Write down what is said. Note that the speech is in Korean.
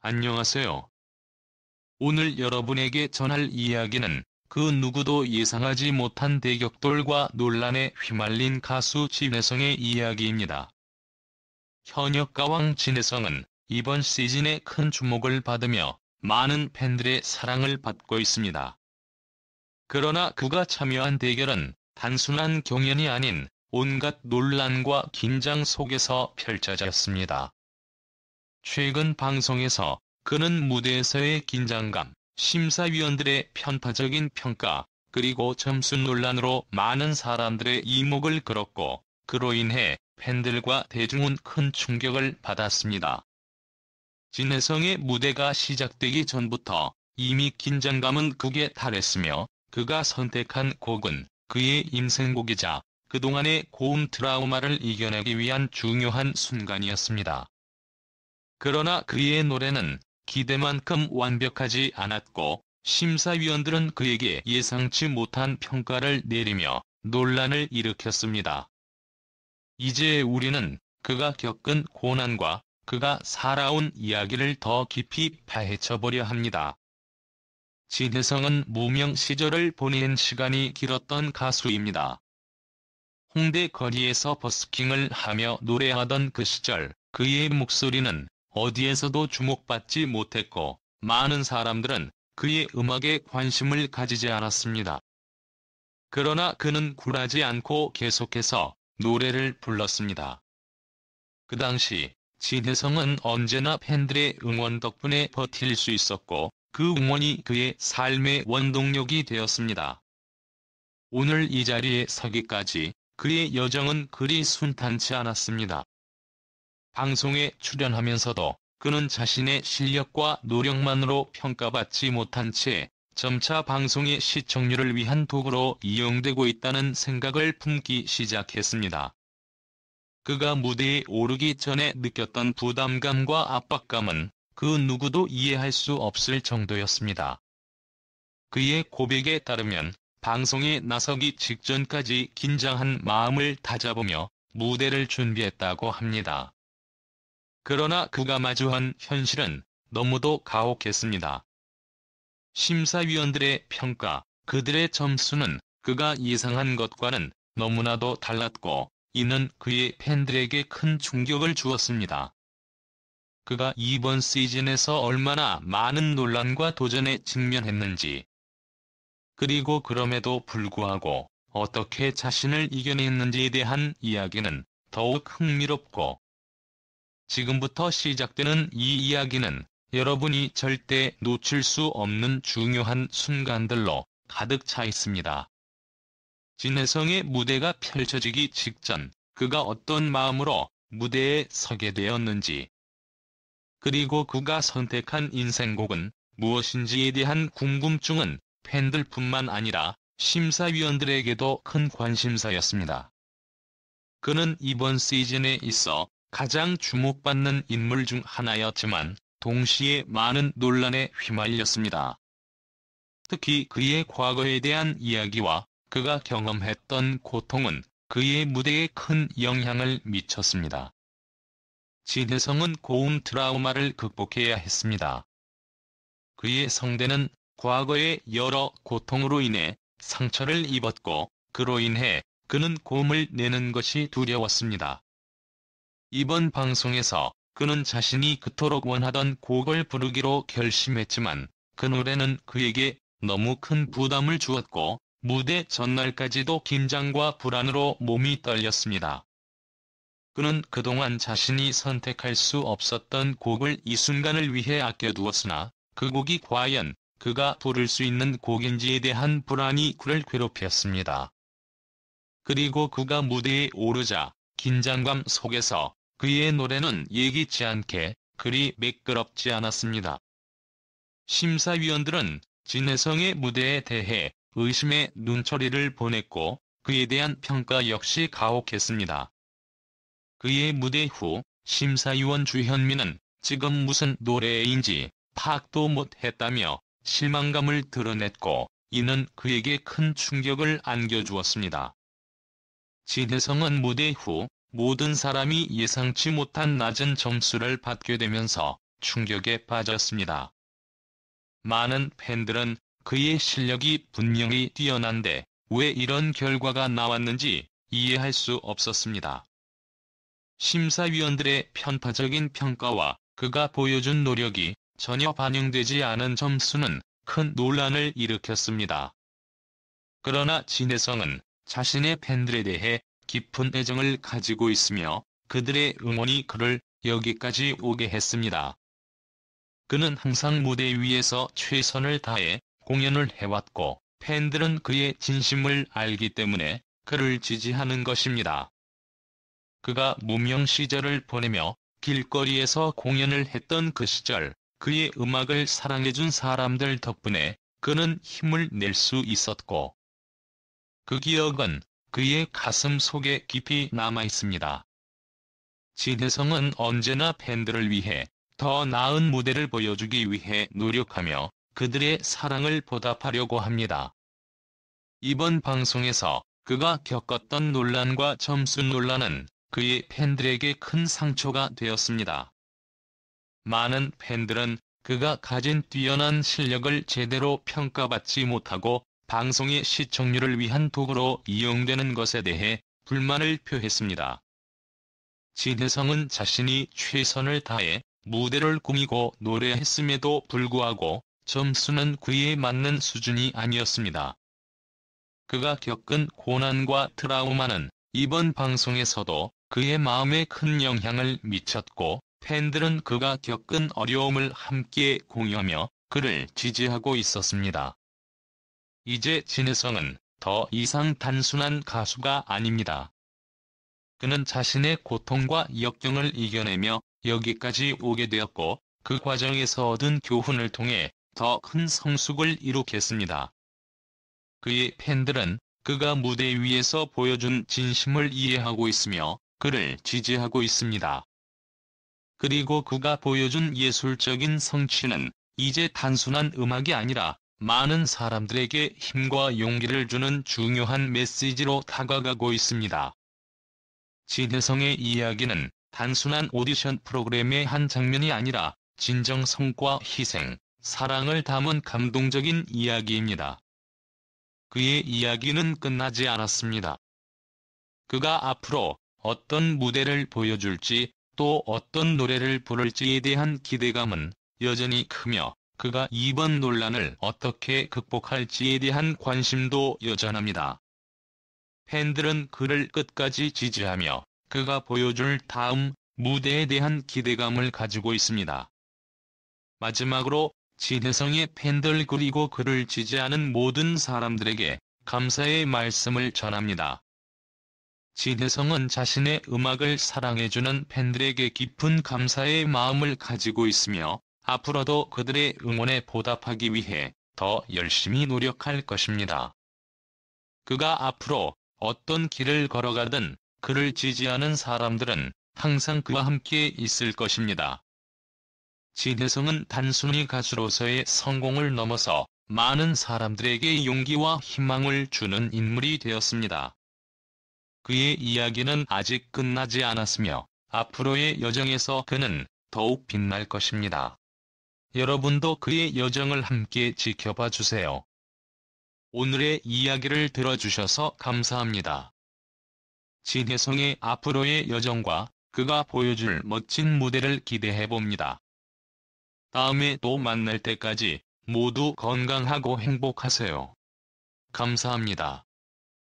안녕하세요. 오늘 여러분에게 전할 이야기는 그 누구도 예상하지 못한 대격돌과 논란에 휘말린 가수 진혜성의 이야기입니다. 현역 가왕 진혜성은 이번 시즌에 큰 주목을 받으며 많은 팬들의 사랑을 받고 있습니다. 그러나 그가 참여한 대결은 단순한 경연이 아닌 온갖 논란과 긴장 속에서 펼쳐졌습니다. 최근 방송에서 그는 무대에서의 긴장감, 심사위원들의 편파적인 평가, 그리고 점수 논란으로 많은 사람들의 이목을 끌었고, 그로 인해 팬들과 대중은 큰 충격을 받았습니다. 진혜성의 무대가 시작되기 전부터 이미 긴장감은 극에 달했으며, 그가 선택한 곡은 그의 인생곡이자 그동안의 고음 트라우마를 이겨내기 위한 중요한 순간이었습니다. 그러나 그의 노래는 기대만큼 완벽하지 않았고, 심사위원들은 그에게 예상치 못한 평가를 내리며 논란을 일으켰습니다. 이제 우리는 그가 겪은 고난과 그가 살아온 이야기를 더 깊이 파헤쳐보려 합니다. 진혜성은 무명 시절을 보낸 시간이 길었던 가수입니다. 홍대 거리에서 버스킹을 하며 노래하던 그 시절, 그의 목소리는 어디에서도 주목받지 못했고, 많은 사람들은 그의 음악에 관심을 가지지 않았습니다. 그러나 그는 굴하지 않고 계속해서 노래를 불렀습니다. 그 당시 진혜성은 언제나 팬들의 응원 덕분에 버틸 수 있었고, 그 응원이 그의 삶의 원동력이 되었습니다. 오늘 이 자리에 서기까지 그의 여정은 그리 순탄치 않았습니다. 방송에 출연하면서도 그는 자신의 실력과 노력만으로 평가받지 못한 채 점차 방송의 시청률을 위한 도구로 이용되고 있다는 생각을 품기 시작했습니다. 그가 무대에 오르기 전에 느꼈던 부담감과 압박감은 그 누구도 이해할 수 없을 정도였습니다. 그의 고백에 따르면 방송에 나서기 직전까지 긴장한 마음을 다잡으며 무대를 준비했다고 합니다. 그러나 그가 마주한 현실은 너무도 가혹했습니다. 심사위원들의 평가, 그들의 점수는 그가 예상한 것과는 너무나도 달랐고, 이는 그의 팬들에게 큰 충격을 주었습니다. 그가 이번 시즌에서 얼마나 많은 논란과 도전에 직면했는지, 그리고 그럼에도 불구하고 어떻게 자신을 이겨냈는지에 대한 이야기는 더욱 흥미롭고, 지금부터 시작되는 이 이야기는 여러분이 절대 놓칠 수 없는 중요한 순간들로 가득 차 있습니다. 진혜성의 무대가 펼쳐지기 직전 그가 어떤 마음으로 무대에 서게 되었는지, 그리고 그가 선택한 인생곡은 무엇인지에 대한 궁금증은 팬들뿐만 아니라 심사위원들에게도 큰 관심사였습니다. 그는 이번 시즌에 있어 가장 주목받는 인물 중 하나였지만 동시에 많은 논란에 휘말렸습니다. 특히 그의 과거에 대한 이야기와 그가 경험했던 고통은 그의 무대에 큰 영향을 미쳤습니다. 진혜성은 고음 트라우마를 극복해야 했습니다. 그의 성대는 과거의 여러 고통으로 인해 상처를 입었고, 그로 인해 그는 고음을 내는 것이 두려웠습니다. 이번 방송에서 그는 자신이 그토록 원하던 곡을 부르기로 결심했지만, 그 노래는 그에게 너무 큰 부담을 주었고, 무대 전날까지도 긴장과 불안으로 몸이 떨렸습니다. 그는 그동안 자신이 선택할 수 없었던 곡을 이 순간을 위해 아껴두었으나, 그 곡이 과연 그가 부를 수 있는 곡인지에 대한 불안이 그를 괴롭혔습니다. 그리고 그가 무대에 오르자 긴장감 속에서 그의 노래는 예기치 않게 그리 매끄럽지 않았습니다. 심사위원들은 진혜성의 무대에 대해 의심의 눈초리를 보냈고, 그에 대한 평가 역시 가혹했습니다. 그의 무대 후 심사위원 주현미는 지금 무슨 노래인지 파악도 못했다며 실망감을 드러냈고, 이는 그에게 큰 충격을 안겨주었습니다. 진혜성은 무대 후 모든 사람이 예상치 못한 낮은 점수를 받게 되면서 충격에 빠졌습니다. 많은 팬들은 그의 실력이 분명히 뛰어난데 왜 이런 결과가 나왔는지 이해할 수 없었습니다. 심사위원들의 편파적인 평가와 그가 보여준 노력이 전혀 반영되지 않은 점수는 큰 논란을 일으켰습니다. 그러나 진혜성은 자신의 팬들에 대해 깊은 애정을 가지고 있으며 그들의 응원이 그를 여기까지 오게 했습니다. 그는 항상 무대 위에서 최선을 다해 공연을 해왔고 팬들은 그의 진심을 알기 때문에 그를 지지하는 것입니다. 그가 무명 시절을 보내며 길거리에서 공연을 했던 그 시절, 그의 음악을 사랑해준 사람들 덕분에 그는 힘을 낼 수 있었고 그 기억은 그의 가슴 속에 깊이 남아 있습니다. 진혜성은 언제나 팬들을 위해 더 나은 무대를 보여주기 위해 노력하며 그들의 사랑을 보답하려고 합니다. 이번 방송에서 그가 겪었던 논란과 점수 논란은 그의 팬들에게 큰 상처가 되었습니다. 많은 팬들은 그가 가진 뛰어난 실력을 제대로 평가받지 못하고 방송의 시청률을 위한 도구로 이용되는 것에 대해 불만을 표했습니다. 진혜성은 자신이 최선을 다해 무대를 꾸미고 노래했음에도 불구하고 점수는 그에 맞는 수준이 아니었습니다. 그가 겪은 고난과 트라우마는 이번 방송에서도 그의 마음에 큰 영향을 미쳤고 팬들은 그가 겪은 어려움을 함께 공유하며 그를 지지하고 있었습니다. 이제 진혜성은 더 이상 단순한 가수가 아닙니다. 그는 자신의 고통과 역경을 이겨내며 여기까지 오게 되었고 그 과정에서 얻은 교훈을 통해 더 큰 성숙을 이루겠습니다. 그의 팬들은 그가 무대 위에서 보여준 진심을 이해하고 있으며 그를 지지하고 있습니다. 그리고 그가 보여준 예술적인 성취는 이제 단순한 음악이 아니라 많은 사람들에게 힘과 용기를 주는 중요한 메시지로 다가가고 있습니다. 진혜성의 이야기는 단순한 오디션 프로그램의 한 장면이 아니라 진정성과 희생, 사랑을 담은 감동적인 이야기입니다. 그의 이야기는 끝나지 않았습니다. 그가 앞으로 어떤 무대를 보여줄지 또 어떤 노래를 부를지에 대한 기대감은 여전히 크며 그가 이번 논란을 어떻게 극복할지에 대한 관심도 여전합니다. 팬들은 그를 끝까지 지지하며 그가 보여줄 다음 무대에 대한 기대감을 가지고 있습니다. 마지막으로 진혜성의 팬들 그리고 그를 지지하는 모든 사람들에게 감사의 말씀을 전합니다. 진혜성은 자신의 음악을 사랑해주는 팬들에게 깊은 감사의 마음을 가지고 있으며 앞으로도 그들의 응원에 보답하기 위해 더 열심히 노력할 것입니다. 그가 앞으로 어떤 길을 걸어가든 그를 지지하는 사람들은 항상 그와 함께 있을 것입니다. 진혜성은 단순히 가수로서의 성공을 넘어서 많은 사람들에게 용기와 희망을 주는 인물이 되었습니다. 그의 이야기는 아직 끝나지 않았으며 앞으로의 여정에서 그는 더욱 빛날 것입니다. 여러분도 그의 여정을 함께 지켜봐 주세요. 오늘의 이야기를 들어주셔서 감사합니다. 진혜성의 앞으로의 여정과 그가 보여줄 멋진 무대를 기대해봅니다. 다음에 또 만날 때까지 모두 건강하고 행복하세요. 감사합니다.